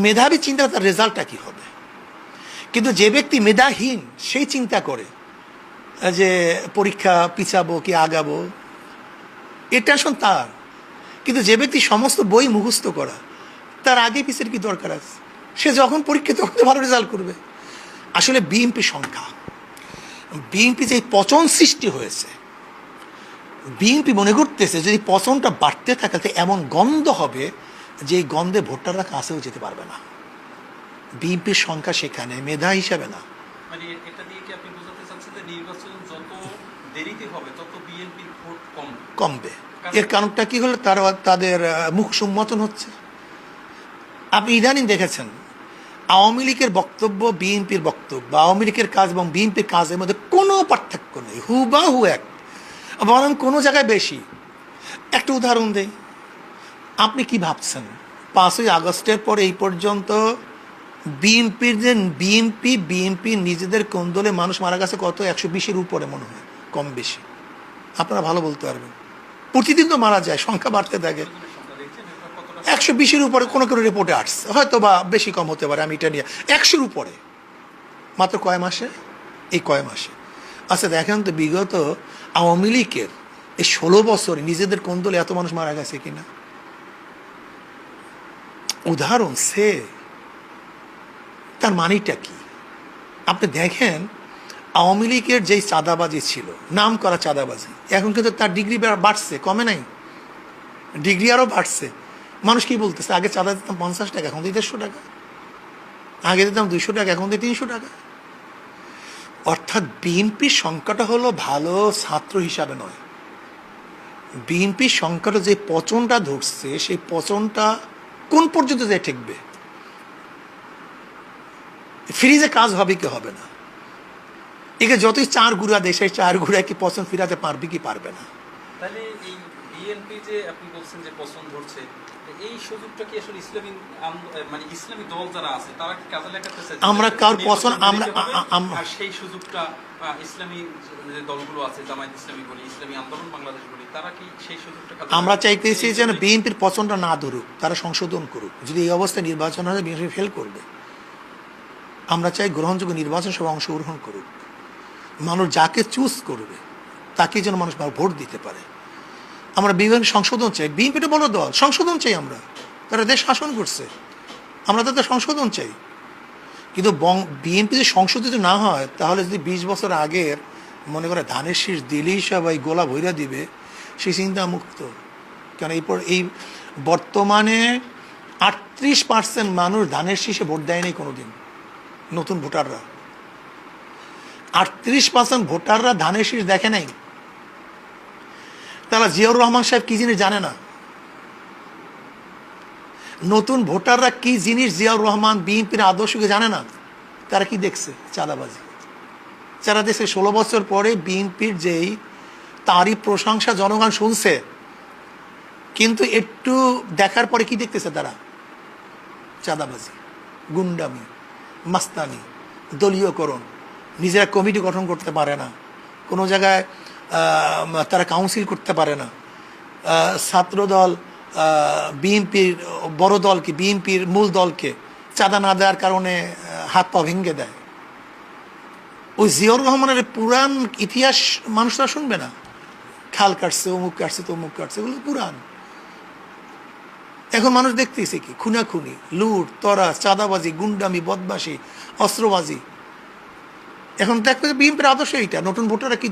মেধাবী চিন্তা তার রেজাল্টটা কী হবে। কিন্তু যে ব্যক্তি মেধাহীন সেই চিন্তা করে যে পরীক্ষা পিছাবো কি আগাবো, এ টেনশন তার। কিন্তু যে ব্যক্তি সমস্ত বই মুখস্থ করা, তার আগে পিছের কি দরকার আছে, সে যখন পরীক্ষা তখন ভালো রেজাল্ট করবে। আসলে বিএনপি সংখ্যা, বিএনপি যে পচন সৃষ্টি হয়েছে, বিএনপি মনে করতেছে যদি পচনটা বাড়তে থাকে তো এমন গন্ধ হবে যে এই গন্ধে ভোটাররা কাছেও যেতে পারবে না। বিএনপির সংখ্যা সেখানে, মেধা হিসাবে না। মানে এটা দিয়ে কি আপনি বোঝাতে চাচ্ছেন যে নির্বাচন যত দেরিতে হবে তত বিএনপির ভোট কমবে? এর কারণটা কি হলো, তারা তাদের মুখ সম্মতন হচ্ছে। আপনি ইদানিং দেখেছেন আওয়ামী লীগের বক্তব্য, বিএনপির বক্তব্য, আওয়ামী লীগের কাজ এবং বিএনপির কাজের মধ্যে কোনো পার্থক্য নেই, হুবাহু এক, বরং কোনো জায়গায় বেশি। একটা উদাহরণ দেই, আপনি কি ভাবছেন 5ই আগস্টের পর এই পর্যন্ত বিএনপির যে বিএনপি নিজেদের কোন্দলে মানুষ মারা গেছে কত? 120-এর উপরে মনে হয়, কম বেশি আপনারা ভালো বলতে পারবেন। প্রতিদিন তো মারা যায়, সংখ্যা বাড়তে থাকে। 120-এর উপরে কোনো কোনো রিপোর্টে আসছে, হয়তো বা বেশি কম হতে পারে, আমি এটা নিয়ে 100-এর উপরে মাত্র কয় মাসে, এই কয় মাসে। আচ্ছা দেখেন তো বিগত আওয়ামী লীগের এই 16 বছরে নিজেদের কোন্দলে এত মানুষ মারা গেছে কিনা। উদাহরণ সে, তার মানিটা কি আপনি দেখেন। আওয়ামী লীগের যেই চাঁদাবাজি ছিল, নাম করা চাঁদাবাজি, এখন কিন্তু তার ডিগ্রি বাড়ছে, কমে নাই, ডিগ্রি আরও বাড়ছে। মানুষ কি বলতেছে, আগে চাঁদা দিতাম 50 টাকা, এখন দিই 150 টাকা, আগে দিতাম 200 টাকা, এখন দিই 300 টাকা। অর্থাৎ বিএনপির সংখ্যাটা হলো ভালো ছাত্র হিসাবে নয়, বিএনপির সংখ্যাটা যে পচনটা ধরছে, সেই পচনটা কোন পর্যন্ত যে ঠেকবে, ফ্রিজে কাজ হবে কি হবে না। একে যতই চার গুড়া দেয়, সেই চার গুড়া কি পচন ফিরাতে পারবে কি পারবে না। তাহলে এই বিএনপি যে আপনি বলছেন যে পছন্দ ধরছে, এই সুযোগটা কি আসলে ইসলামী মানে ইসলামী দল যারা আছে তারা কি কাজে লাগাতে চায়? আমরা কার পছন্দ, আমরা সেই সুযোগটা ইসলামী যে দলগুলো আছে, জামায়াত ইসলামী বলি, ইসলামী আন্দোলন বাংলাদেশ বলি, তারা কি সেই সুযোগটা আমরা চাইতেছি যেন বিএনপির পছন্দটা না ধরুক, তারা সংশোধন করুক। যদি এই অবস্থায় নির্বাচন হয়, বিএনপি ফেল করবে। আমরা চাই গ্রহণযোগ্য নির্বাচন সভায় অংশগ্রহণ করুক, মানুষ যাকে চুজ করবে তাকে যেন মানুষ ভোট দিতে পারে। আমরা বিভিন্ন সংশোধন চাই, বিএনপিটা বড় দল, সংশোধন চাই আমরা, তারা দেশ শাসন করছে, আমরা তাদের সংশোধন চাই। কিন্তু বিএনপি যদি সংশোধিত না হয়, তাহলে যদি 20 বছর আগের মনে করে ধানের শীষ দিলেই সবাই গোলা ভৈরা দিবে, সেই চিন্তা মুক্ত। কেন এই বর্তমানে 38% মানুষ ধানের শীষে ভোট দেয়নি কোনোদিন, নতুন ভোটাররা 38% ভোটাররা ধানের শীষ দেখে নাই। তারা জিয়াউর রহমান সাহেব কি জিনিস জানে না। নতুন ভোটাররা কি জিনিস জিয়াউর রহমান বিএনপির আদর্শকে জানে না। তারা কি দেখছে? চাঁদাবাজি। যারা দেখছে 16 বছর পরে বিএনপির যেই তারই প্রশংসা জনগণ শুনছে, কিন্তু একটু দেখার পরে কি দেখতেছে তারা? চাঁদাবাজি, গুন্ডামি, মাস্তানি, দলীয়করণ, নিজেরা কমিটি গঠন করতে পারে না, কোনো জায়গায় তারা কাউন্সিল করতে পারে না। ছাত্রদল বিএনপির বড় দলকে, বিএনপির মূল দলকে চাঁদা না দেওয়ার কারণে হাত পা ভেঙে দেয়। ওই জিয়াউর রহমানের পুরাণ ইতিহাস মানুষরা শুনবে না, খাল কাটছে, অমুক কাটছে, তমুক কাটছে, এগুলো পুরাণ। এখন মানুষ দেখতেছে কি? খুনাখুনি, লুট, তরা, চাঁদাবাজি, গুন্ডামি, বদমাশি, অস্ত্রবাজি। এখন দেখতে বিএনপির আদর্শ এইটা। নতুন ভোটাররা কি